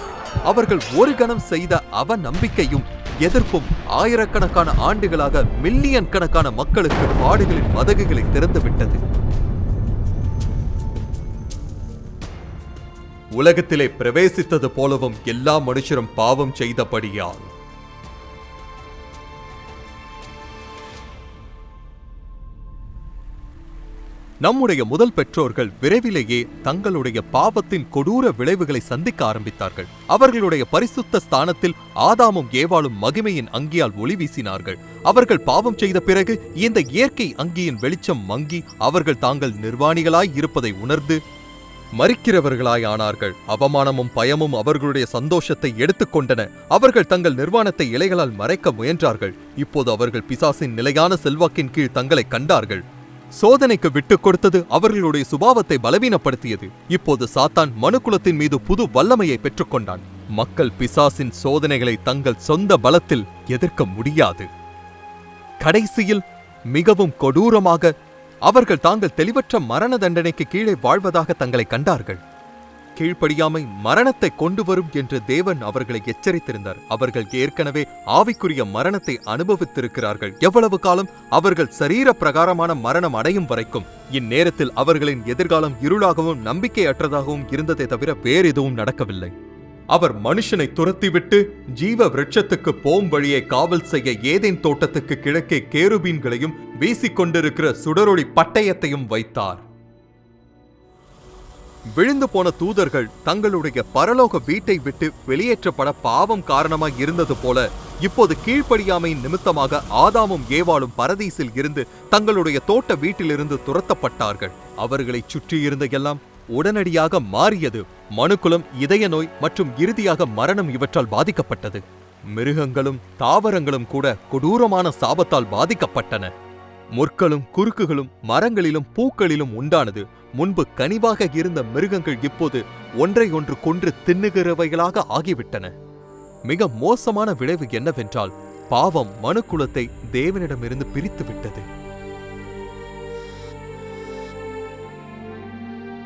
அவர்கள் ஒரு கணம் செய்த அவநம்பிக்கையும் எதிர்ப்பும் ஆயிரக்கணக்கான ஆண்டுகளாக மில்லியன் கணக்கான மக்களுக்கு பாடுகளின் மதகுகளை திறந்துவிட்டது. உலகத்திலே பிரவேசித்தது போலவும் எல்லா மனுஷரும் பாவம் செய்தபடியால் நம்முடைய முதல் பெற்றோர்கள் விரைவிலேயே தங்களுடைய பாவத்தின் கொடூர விளைவுகளை சந்திக்க ஆரம்பித்தார்கள். அவர்களுடைய பரிசுத்த ஸ்தானத்தில் ஆதாமும் ஏவாளும் மகிமையின் அங்கியால் ஒளி வீசினார்கள். அவர்கள் பாவம் செய்த பிறகு இந்த இயற்கை அங்கியின் வெளிச்சம் மங்கி அவர்கள் தாங்கள் நிர்வாணிகளாய் இருப்பதை உணர்ந்து மறிக்கிறவர்களாய் ஆனார்கள். அவமானமும் பயமும் அவர்களுடைய சந்தோஷத்தை எடுத்துக்கொண்டன. அவர்கள் தங்கள் நிர்வாணத்தை இலைகளால் மறைக்க முயன்றார்கள். இப்போது அவர்கள் பிசாசின் நிலையான செல்வாக்கின் கீழ் தங்களை கண்டார்கள். சோதனைக்கு விட்டுக் கொடுத்தது அவர்களுடைய சுபாவத்தை பலவீனப்படுத்தியது. இப்போது சாத்தான் மனுக்குலத்தின் மீது புது வல்லமையை பெற்றுக்கொண்டான். மக்கள் பிசாசின் சோதனைகளை தங்கள் சொந்த பலத்தில் எதிர்க்க முடியாது. கடைசியில் மிகவும் கொடூரமாக அவர்கள் தாங்கள் தெளிவற்ற மரண தண்டனைக்கு கீழே வாழ்வதாக தங்களை கண்டார்கள். கீழ்ப்படியாமை மரணத்தை கொண்டு வரும் என்று தேவன் அவர்களை எச்சரித்திருந்தார். அவர்கள் ஏற்கனவே ஆவிக்குரிய மரணத்தை அனுபவித்திருக்கிறார்கள். எவ்வளவு காலம்? அவர்கள் சரீர பிரகாரமான மரணம் அடையும் வரைக்கும். இந்நேரத்தில் அவர்களின் எதிர்காலம் இருளாகவும் நம்பிக்கையற்றதாகவும் இருந்ததை தவிர வேறு எதுவும் நடக்கவில்லை. அவர் மனுஷனை துரத்திவிட்டு ஜீவ விருட்சத்துக்கு போம் வழியை காவல் செய்ய ஏதேன் தோட்டத்துக்கு கிழக்கே கேருபீன்களையும் வீசிக்கொண்டிருக்கிற சுடரொளி பட்டயத்தையும் வைத்தார். விழுந்து போன தூதர்கள் தங்களுடைய பரலோக வீட்டை விட்டு வெளியேற்றப்பட பாவம் காரணமாக இருந்தது போல இப்போது கீழ்ப்படியாமையின் நிமித்தமாக ஆதாமும் ஏவாளும் பரதீசில் இருந்து தங்களுடைய தோட்ட வீட்டிலிருந்து துரத்தப்பட்டார்கள். அவர்களை சுற்றியிருந்த எல்லாம் உடனடியாக மாறியது. மனுக்குலம் இதய நோய் மற்றும் இறுதியாக மரணம் இவற்றால் பாதிக்கப்பட்டது. மிருகங்களும் தாவரங்களும் கூட கொடூரமான சாபத்தால் பாதிக்கப்பட்டன. முற்களும் குறுக்குகளும் மரங்களிலும் பூக்களிலும் உண்டானது. முன்பு கனிவாக இருந்த மிருகங்கள் இப்போது ஒன்றை ஒன்று கொன்று தின்னுகிறவைகளாக ஆகிவிட்டன. மிக மோசமான விளைவு என்னவென்றால் பாவம் மனுக்குலத்தை தேவனிடமிருந்து பிரித்துவிட்டது.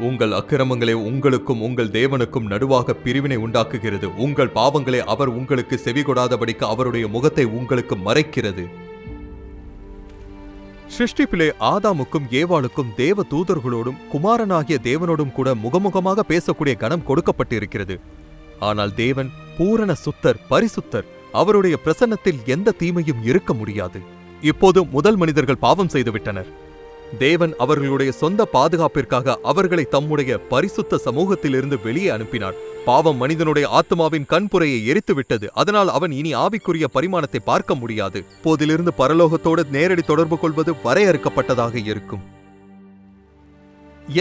உங்கள் அக்கிரமங்களே உங்களுக்கும் உங்கள் தேவனுக்கும் நடுவாக பிரிவினை உண்டாக்குகிறது. உங்கள் பாவங்களே அவர் உங்களுக்கு செவிகொடாதபடிக்கு அவருடைய முகத்தை உங்களுக்கு மறைக்கிறது. சிருஷ்டிப்பிலே ஆதாமுக்கும் ஏவாளுக்கும் தேவ தூதர்களோடும் குமாரனாகிய தேவனோடும் கூட முகமுகமாக பேசக்கூடிய கணம் கொடுக்கப்பட்டிருக்கிறது. ஆனால் தேவன் பூரண சுத்தர், பரிசுத்தர். அவருடைய பிரசன்னத்தில் எந்த தீமையும் இருக்க முடியாது. இப்போது முதல் மனிதர்கள் பாவம் செய்துவிட்டனர். தேவன் அவர்களுடைய சொந்த பாதுகாப்பிற்காக அவர்களை தம்முடைய பரிசுத்த சமூகத்திலிருந்து வெளியே அனுப்பினார். பாவம் மனிதனுடைய ஆத்மாவின் கண்புரையை எரித்துவிட்டது. அதனால் அவன் இனி ஆவிக்குரிய பரிமாணத்தை பார்க்க முடியாது. போதிலிருந்து பரலோகத்தோடு நேரடி தொடர்பு கொள்வது வரையறுக்கப்பட்டதாக இருக்கும்.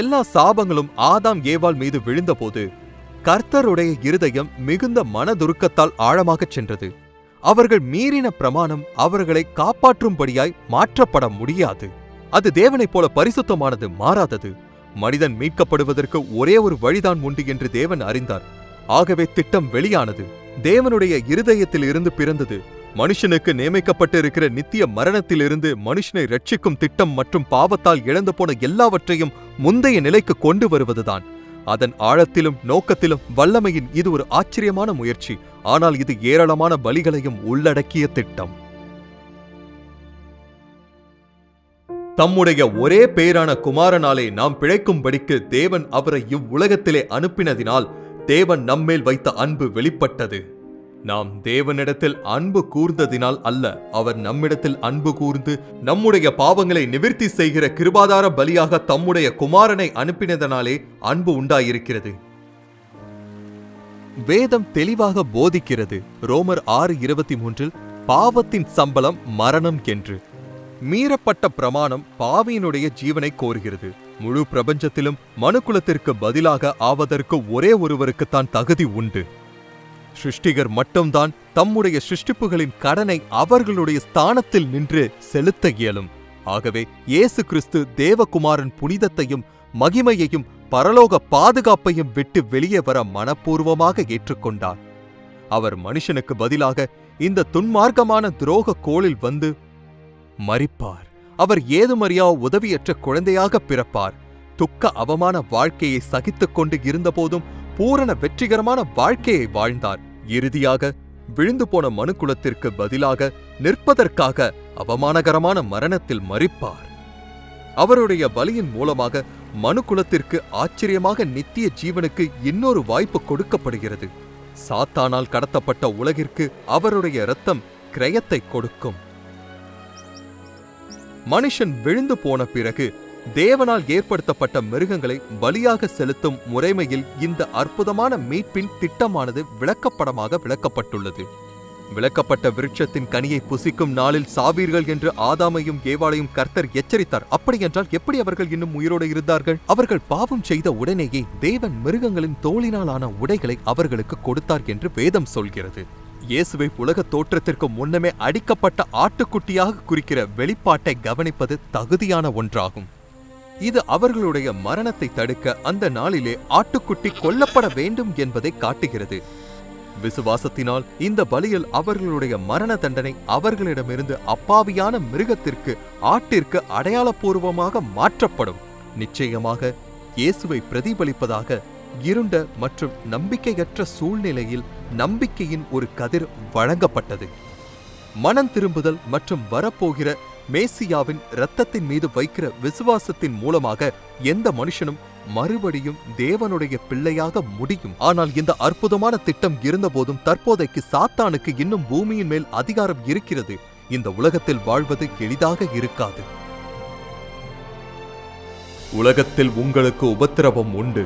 எல்லா சாபங்களும் ஆதாம் ஏவாள் மீது விழுந்தபோது கர்த்தருடைய இருதயம் மிகுந்த மனதுருக்கத்தால் ஆழமாகச் சென்றது. அவர்கள் மீறின பிரமாணம் அவர்களை காப்பாற்றும்படியாய் மாற்றப்பட முடியாது. அது தேவனைப் போல பரிசுத்தமானது, மாறாதது. மனிதன் மீட்கப்படுவதற்கு ஒரே ஒரு வழிதான் உண்டு என்று தேவன் அறிந்தார். ஆகவே திட்டம் வெளியானது. தேவனுடைய இருதயத்தில் இருந்து பிறந்தது. மனுஷனுக்கு நியமிக்கப்பட்டிருக்கிற நித்திய மரணத்திலிருந்து மனுஷனை ரட்சிக்கும் திட்டம் மற்றும் பாவத்தால் இழந்து போன எல்லாவற்றையும் முந்தைய நிலைக்கு கொண்டு வருவதுதான். அதன் ஆழத்திலும் நோக்கத்திலும் வல்லமையின் இது ஒரு ஆச்சரியமான முயற்சி. ஆனால் இது ஏராளமான பலிகளையும் உள்ளடக்கிய திட்டம். தம்முடைய ஒரே பேரான குமாரனாலே நாம் பிழைக்கும்படிக்கு தேவன் அவரை இவ்வுலகத்திலே அனுப்பினதினால் தேவன் நம்மேல் வைத்த அன்பு வெளிப்பட்டது. நாம் தேவனிடத்தில் அன்பு கூர்ந்ததினால் அல்ல, அவர் நம்மிடத்தில் அன்பு கூர்ந்து நம்முடைய பாவங்களை நிவிர்த்தி செய்கிற கிருபாதார பலியாக தம்முடைய குமாரனை அனுப்பினதனாலே அன்பு உண்டாயிருக்கிறது. வேதம் தெளிவாக போதிக்கிறது. ரோமர் 6:23 பாவத்தின் சம்பளம் மரணம் என்று. மீறப்பட்ட பிரமாணம் பாவியினுடைய ஜீவனை கோருகிறது. முழு பிரபஞ்சத்திலும் மனுக்குலத்திற்கு பதிலாக ஆவதற்கு ஒரே ஒருவருக்குத்தான் தகுதி உண்டு. சிருஷ்டிகர் மட்டும்தான் தம்முடைய சிருஷ்டிப்புகளின் கடனை அவர்களுடைய ஸ்தானத்தில் நின்று செலுத்த இயலும். ஆகவே இயேசு கிறிஸ்து தேவகுமாரன் புனிதத்தையும் மகிமையையும் பரலோக பாதுகாப்பையும் விட்டு வெளியே வர மனப்பூர்வமாக ஏற்றுக்கொண்டார். அவர் மனுஷனுக்கு பதிலாக இந்த துன்மார்க்கமான துரோக கோளில் வந்து மரிப்பார். அவர் ஏதுமறியா உதவியற்ற குழந்தையாக பிறப்பார். துக்க அவமான வாழ்க்கையை சகித்துக் கொண்டு இருந்தபோதும் பூரண வெற்றிகரமான வாழ்க்கையை வாழ்ந்தார். இறுதியாக விழுந்து போன மனுக்குலத்திற்கு பதிலாக நிற்பதற்காக அவமானகரமான மரணத்தில் மரிப்பார். அவருடைய பலியின் மூலமாக மனுக்குலத்திற்கு ஆச்சரியமாக நித்திய ஜீவனுக்கு இன்னொரு வாய்ப்பு கொடுக்கப்படுகிறது. சாத்தானால் கடத்தப்பட்ட உலகிற்கு அவருடைய இரத்தம் கிரயத்தை கொடுக்கும். மனுஷன் விழுந்து போன பிறகு தேவனால் ஏற்படுத்தப்பட்ட மிருகங்களை பலியாக செலுத்தும் முறைமையில் இந்த அற்புதமான மீட்பின் திட்டமானது விளக்கப்படமாக விளக்கப்பட்டுள்ளது. விளக்கப்பட்ட விருட்சத்தின் கனியை புசிக்கும் நாளில் சாவீர்கள் என்று ஆதாமையும் ஏவாளையும் கர்த்தர் எச்சரித்தார். அப்படியென்றால் எப்படி அவர்கள் இன்னும் உயிரோடு இருந்தார்கள்? அவர்கள் பாவம் செய்த உடனேயே தேவன் மிருகங்களின் தோலினாலான உடைகளை அவர்களுக்கு கொடுத்தார் என்று வேதம் சொல்கிறது. இயேசுவை உலக தோற்றத்திற்கு முன்னமே அடிக்கப்பட்ட ஆட்டுக்குட்டியாக குறிக்கிற வெளிப்பாட்டை கவனிப்பது தகுதியான ஒன்றாகும். இது அவர்களுடைய மரணத்தை தடுக்க அந்த நாளிலே ஆட்டுக்குட்டி கொல்லப்பட வேண்டும் என்பதை காட்டுகிறது. விசுவாசத்தினால் இந்த பலியில் அவர்களுடைய மரண தண்டனை அவர்களிடமிருந்து அப்பாவியான மிருகத்திற்கு ஆட்டிற்கு அடையாளபூர்வமாக மாற்றப்படும். நிச்சயமாக இயேசுவை பிரதிபலிப்பதாக இருண்ட மற்றும் நம்பிக்கையற்ற சூழ்நிலையில் நம்பிக்கையின் ஒரு கதிர் வழங்கப்பட்டது. மனம் திரும்புதல் மற்றும் வரப்போகிற மேசியாவின் இரத்தத்தின் மீது வைக்கிற விசுவாசத்தின் மூலமாக எந்த மனுஷனும் மறுபடியும் தேவனுடைய பிள்ளையாக முடியும். ஆனால் இந்த அற்புதமான திட்டம் இருந்தபோதும் தற்போதைக்கு சாத்தானுக்கு இன்னும் பூமியின் மேல் அதிகாரம் இருக்கிறது. இந்த உலகத்தில் வாழ்வது எளிதாக இருக்காது. உலகத்தில் உங்களுக்கு உபத்திரவம் உண்டு,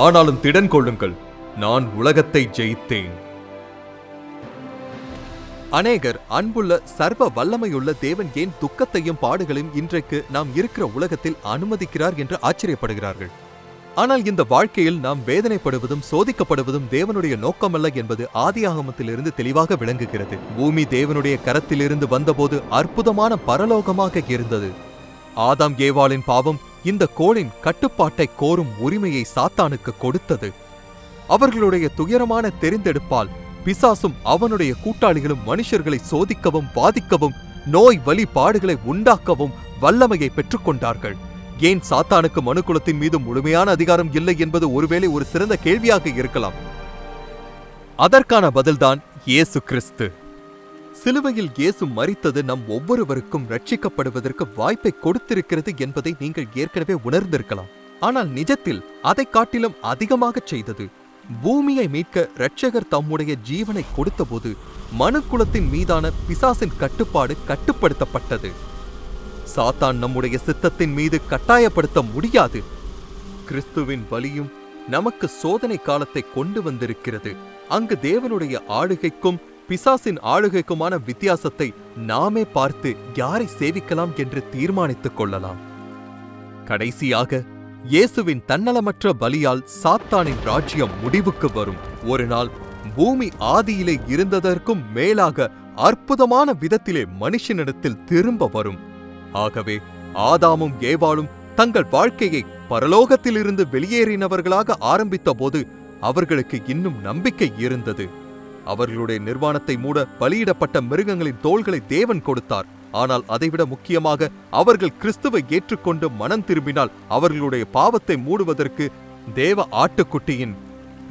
ஆனாலும் திடன் கொள்ளுங்கள், நான் உலகத்தை ஜெயித்தேன். அநேகர் அன்புள்ள சர்வ வல்லமையுள்ள தேவன் ஏன் துக்கத்தையும் பாடுகளையும் இன்றைக்கு நாம் இருக்கிற உலகத்தில் அனுமதிக்கிறார் என்று ஆச்சரியப்படுகிறார்கள். ஆனால் இந்த வாழ்க்கையில் நாம் வேதனைப்படுவதும் சோதிக்கப்படுவதும் தேவனுடைய நோக்கமல்ல என்பது ஆதியாகமத்திலிருந்து தெளிவாக விளங்குகிறது. பூமி தேவனுடைய கரத்திலிருந்து வந்தபோது அற்புதமான பரலோகமாக இருந்தது. ஆதாம் ஏவாளின் பாவம் இந்த கோளின் கட்டுப்பாட்டை கோரும் உரிமையை சாத்தானுக்கு கொடுத்தது. அவர்களுடைய துயரமான தெரிந்தெடுப்பால் பிசாசும் அவனுடைய கூட்டாளிகளும் மனுஷர்களை சோதிக்கவும் பாதிக்கவும் நோய் வலி பாடுகளை உண்டாக்கவும் வல்லமையை பெற்றுக்கொண்டார்கள். ஏன் சாத்தானுக்கு மனுக்குலத்தின் மீது முழுமையான அதிகாரம் இல்லை என்பது ஒருவேளை ஒரு சிறந்த கேள்வியாக இருக்கலாம். அதற்கான பதில்தான் இயேசு கிறிஸ்து. சிலுவையில் இயேசு மரித்தது நம் ஒவ்வொருவருக்கும் ரட்சிக்கப்படுவதற்கு வாய்ப்பை கொடுத்திருக்கிறது என்பதை நீங்கள் ஏற்கனவே உணர்ந்திருக்கலாம். ஆனால் நிஜத்தில் அதை காட்டிலும் அதிகமாக செய்தது. பூமியை மீட்க இரட்சகர் தம்முடைய ஜீவனை கொடுத்தபோது மனுக்குலத்தின் மீதான பிசாசின் கட்டுப்பாடு கட்டுப்படுத்தப்பட்டது. சாத்தான் நம்முடைய சித்தத்தின் மீது கட்டாயப்படுத்த முடியாது. கிறிஸ்துவின் பலியும் நமக்கு சோதனை காலத்தை கொண்டு வந்திருக்கிறது. அங்கு தேவனுடைய ஆளுகைக்கும் பிசாசின் ஆளுகைக்குமான வித்தியாசத்தை நாமே பார்த்து யாரை சேவிக்கலாம் என்று தீர்மானித்துக் கொள்ளலாம். கடைசியாக இயேசுவின் தன்னலமற்ற பலியால் சாத்தானின் ராஜ்யம் முடிவுக்கு வரும். ஒரு நாள் பூமி ஆதியிலே இருந்ததற்கும் மேலாக அற்புதமான விதத்திலே மனுஷனிடத்தில் திரும்ப வரும். ஆகவே ஆதாமும் ஏவாளும் தங்கள் வாழ்க்கையை பரலோகத்திலிருந்து வெளியேறினவர்களாக ஆரம்பித்த போது அவர்களுக்கு இன்னும் நம்பிக்கை இருந்தது. அவர்களுடைய நிர்வாணத்தை மூட பலியிடப்பட்ட மிருகங்களின் தோள்களை தேவன் கொடுத்தார். ஆனால் அதைவிட முக்கியமாக அவர்கள் கிறிஸ்துவை ஏற்றுக்கொண்டு மனம் திரும்பினால் அவர்களுடைய பாவத்தை மூடுவதற்கு தேவ ஆட்டுக்குட்டியின்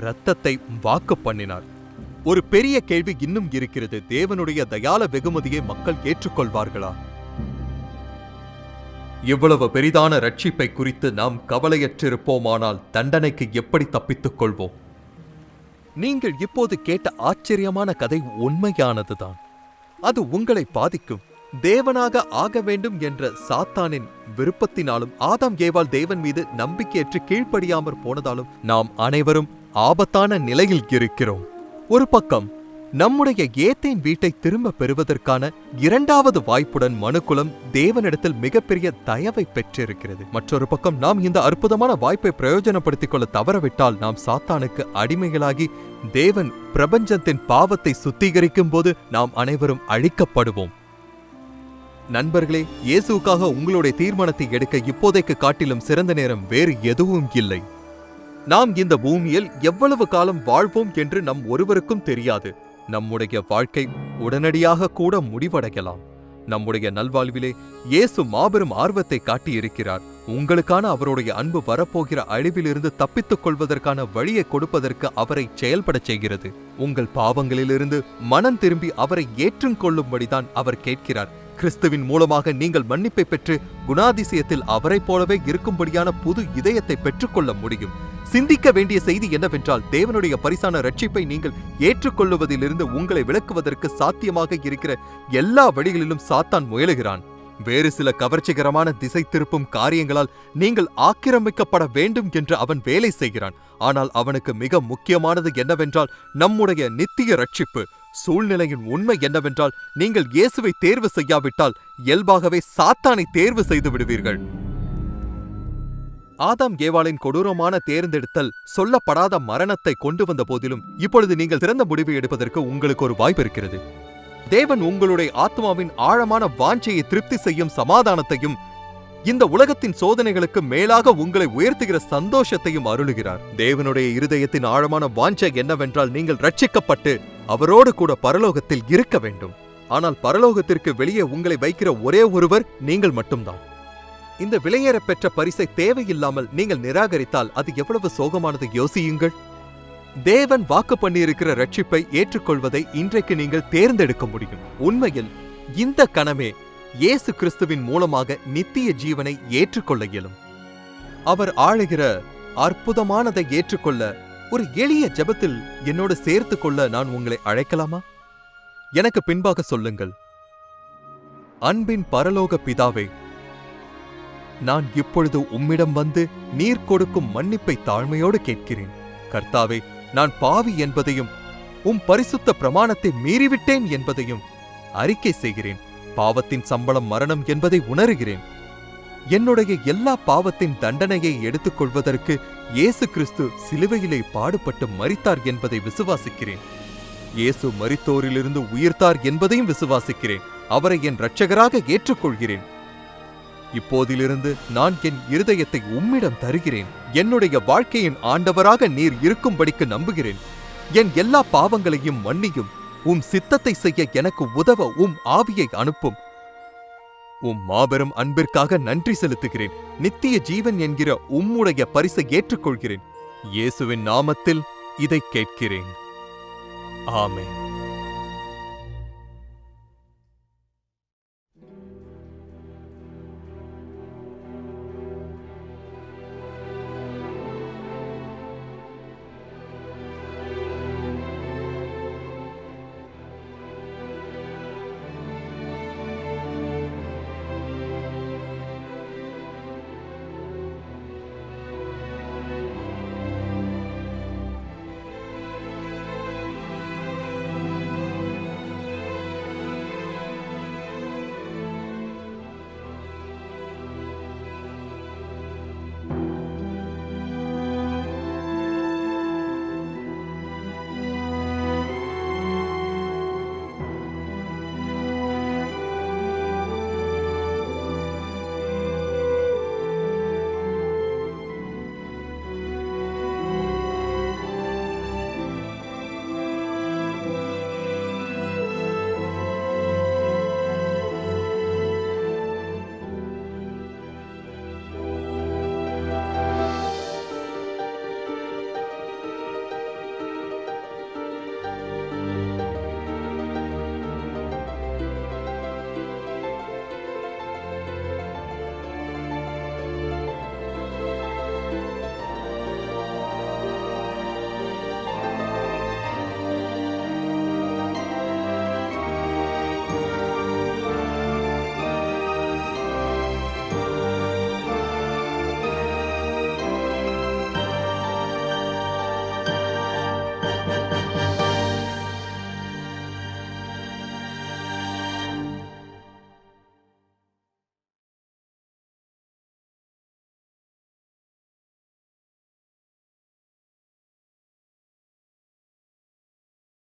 இரத்தத்தை வாக்கு பண்ணினார். ஒரு பெரிய கேள்வி இன்னும் இருக்கிறது. தேவனுடைய தயால வெகுமதியை மக்கள் ஏற்றுக்கொள்வார்களா? இவ்வளவு பெரிதான ரட்சிப்பை குறித்து நாம் கவலையற்றிருப்போமானால் தண்டனைக்கு எப்படி தப்பித்துக் கொள்வோம்? நீங்கள் இப்போது கேட்ட ஆச்சரியமான கதை உண்மையானதுதான். அது உங்களை பாதிக்கும். தேவனாக ஆக வேண்டும் என்ற சாத்தானின் விருப்பத்தினாலும் ஆதாம் ஏவாள் தேவன் மீது நம்பிக்கையற்று கீழ்ப்படியாமற் போனதாலும் நாம் அனைவரும் ஆபத்தான நிலையில் இருக்கிறோம். ஒரு பக்கம் நம்முடைய ஏத்தேன் வீட்டை திரும்ப பெறுவதற்கான இரண்டாவது வாய்ப்புடன் மனுக்குலம் தேவனிடத்தில் மிகப்பெரிய தயவை பெற்றிருக்கிறது. மற்றொரு பக்கம் நாம் இந்த அற்புதமான வாய்ப்பை பிரயோஜனப்படுத்திக் கொள்ள தவறவிட்டால் நாம் சாத்தானுக்கு அடிமைகளாகி தேவன் பிரபஞ்சத்தின் பாவத்தை சுத்திகரிக்கும் போது நாம் அனைவரும் அழிக்கப்படுவோம். நண்பர்களே, இயேசுவுக்காக உங்களுடைய தீர்மானத்தை எடுக்க இப்போதைக்கு காட்டிலும் சிறந்த நேரம் வேறு எதுவும் இல்லை. நாம் இந்த பூமியில் எவ்வளவு காலம் வாழ்வோம் என்று நம் ஒருவருக்கும் தெரியாது. நம்முடைய வாழ்க்கை உடனடியாக கூட முடிவடையலாம். நம்முடைய நல்வாழ்விலே இயேசு மாபெரும் ஆர்வத்தை காட்டியிருக்கிறார். உங்களுக்கான அவருடைய அன்பு வரப்போகிற அழிவிலிருந்து தப்பித்துக் கொள்வதற்கான வழியை கொடுப்பதற்கு அவரை செயல்படச் செய்கிறது. உங்கள் பாவங்களிலிருந்து மனம் திரும்பி அவரை ஏற்றுக்கொள்ளும்படிதான் அவர் கேட்கிறார். கிறிஸ்துவின் மூலமாக நீங்கள் மன்னிப்பை பெற்று குணாதிசயத்தில் அவரைப் போலவே இருக்கும்படியான புது இதயத்தை பெற்றுக்கொள்ள முடியும். சிந்திக்க வேண்டிய செய்தி என்னவென்றால், தேவனுடைய பரிசான ரட்சிப்பை நீங்கள் ஏற்றுக்கொள்ளுவதிலிருந்து உங்களை விலக்குவதற்கு சாத்தியமாக இருக்கிற எல்லா வழிகளிலும் சாத்தான் முயலுகிறான். வேறு சில கவர்ச்சிகரமான திசை திருப்பும் காரியங்களால் நீங்கள் ஆக்கிரமிக்கப்பட வேண்டும் என்று அவன் வேலை செய்கிறான். ஆனால் அவனுக்கு மிக முக்கியமானது என்னவென்றால் நம்முடைய நித்திய ரட்சிப்பு. சூழ்நிலையின் உண்மை என்னவென்றால், நீங்கள் இயேசுவை தேர்வு செய்யாவிட்டால் இயல்பாகவே சாத்தானை தேர்வு செய்து விடுவீர்கள். ஆதாம் ஏவாளின் கொடூரமான தேர்ந்தெடுத்தல் சொல்லப்படாத மரணத்தை கொண்டு வந்த போதிலும் இப்பொழுது நீங்கள் சிறந்த முடிவை எடுப்பதற்கு உங்களுக்கு ஒரு வாய்ப்பு இருக்கிறது. தேவன் உங்களுடைய ஆத்மாவின் ஆழமான வாஞ்சையை திருப்தி செய்யும் சமாதானத்தையும் இந்த உலகத்தின் சோதனைகளுக்கு மேலாக உங்களை உயர்த்துகிற சந்தோஷத்தையும் அருளுகிறார். தேவனுடைய இருதயத்தின் ஆழமான வாஞ்சை என்னவென்றால், நீங்கள் ரட்சிக்கப்பட்டு அவரோடு கூட பரலோகத்தில் இருக்க வேண்டும். ஆனால் பரலோகத்திற்கு வெளியே உங்களை வைக்கிற ஒரே ஒருவர் நீங்கள் மட்டும்தான். இந்த விலையேற பெற்ற பரிசை தேவையில்லாமல் நீங்கள் நிராகரித்தால் அது எவ்வளவு சோகமானது யோசியுங்கள். தேவன் வாக்கு பண்ணியிருக்கிற ரட்சிப்பை ஏற்றுக்கொள்வதை இன்றைக்கு நீங்கள் தேர்ந்தெடுக்க முடியும். உண்மையில் இந்த கணமே இயேசு கிறிஸ்துவின் மூலமாக நித்திய ஜீவனை ஏற்றுக்கொள்ள இயலும். அவர் ஆளுகிற அற்புதமானதை ஏற்றுக்கொள்ள ஒரு எளிய ஜெபத்தில் என்னோடு சேர்த்து கொள்ள நான் உங்களை அழைக்கலாமா? எனக்கு பின்பாக சொல்லுங்கள். அன்பின் பரலோக பிதாவே, நான் இப்பொழுது உம்மிடம் வந்து நீர் கொடுக்கும் மன்னிப்பை தாழ்மையோடு கேட்கிறேன். கர்த்தாவே, நான் பாவி என்பதையும் பரிசுத்த பிரமாணத்தை மீறிவிட்டேன் என்பதையும் அறிக்கை செய்கிறேன். பாவத்தின் சம்பளம் மரணம் என்பதை உணர்கிறேன். என்னுடைய எல்லா பாவத்தின் தண்டனையை எடுத்துக்கொள்வதற்கு இயேசு கிறிஸ்து சிலுவையிலே பாடுபட்டு மரித்தார் என்பதை விசுவாசிக்கிறேன். இயேசு மரித்தோரிலிருந்து உயிர்த்தார் என்பதையும் விசுவாசிக்கிறேன். அவரை என் இரட்சகராக ஏற்றுக்கொள்கிறேன். இப்போதிலிருந்து நான் என் இருதயத்தை உம்மிடம் தருகிறேன். என்னுடைய வாழ்க்கையின் ஆண்டவராக நீர் இருக்கும்படிக்கு நம்புகிறேன். என் எல்லா பாவங்களையும் மன்னியும். சித்தத்தை செய்ய எனக்கு உதவ ஆவியை அனுப்பும். மாபெரும் அன்பிற்காக நன்றி செலுத்துகிறேன். நித்திய ஜீவன் என்கிற உம்முடைய பரிசை ஏற்றுக்கொள்கிறேன். இயேசுவின் நாமத்தில் இதை கேட்கிறேன். ஆமென்.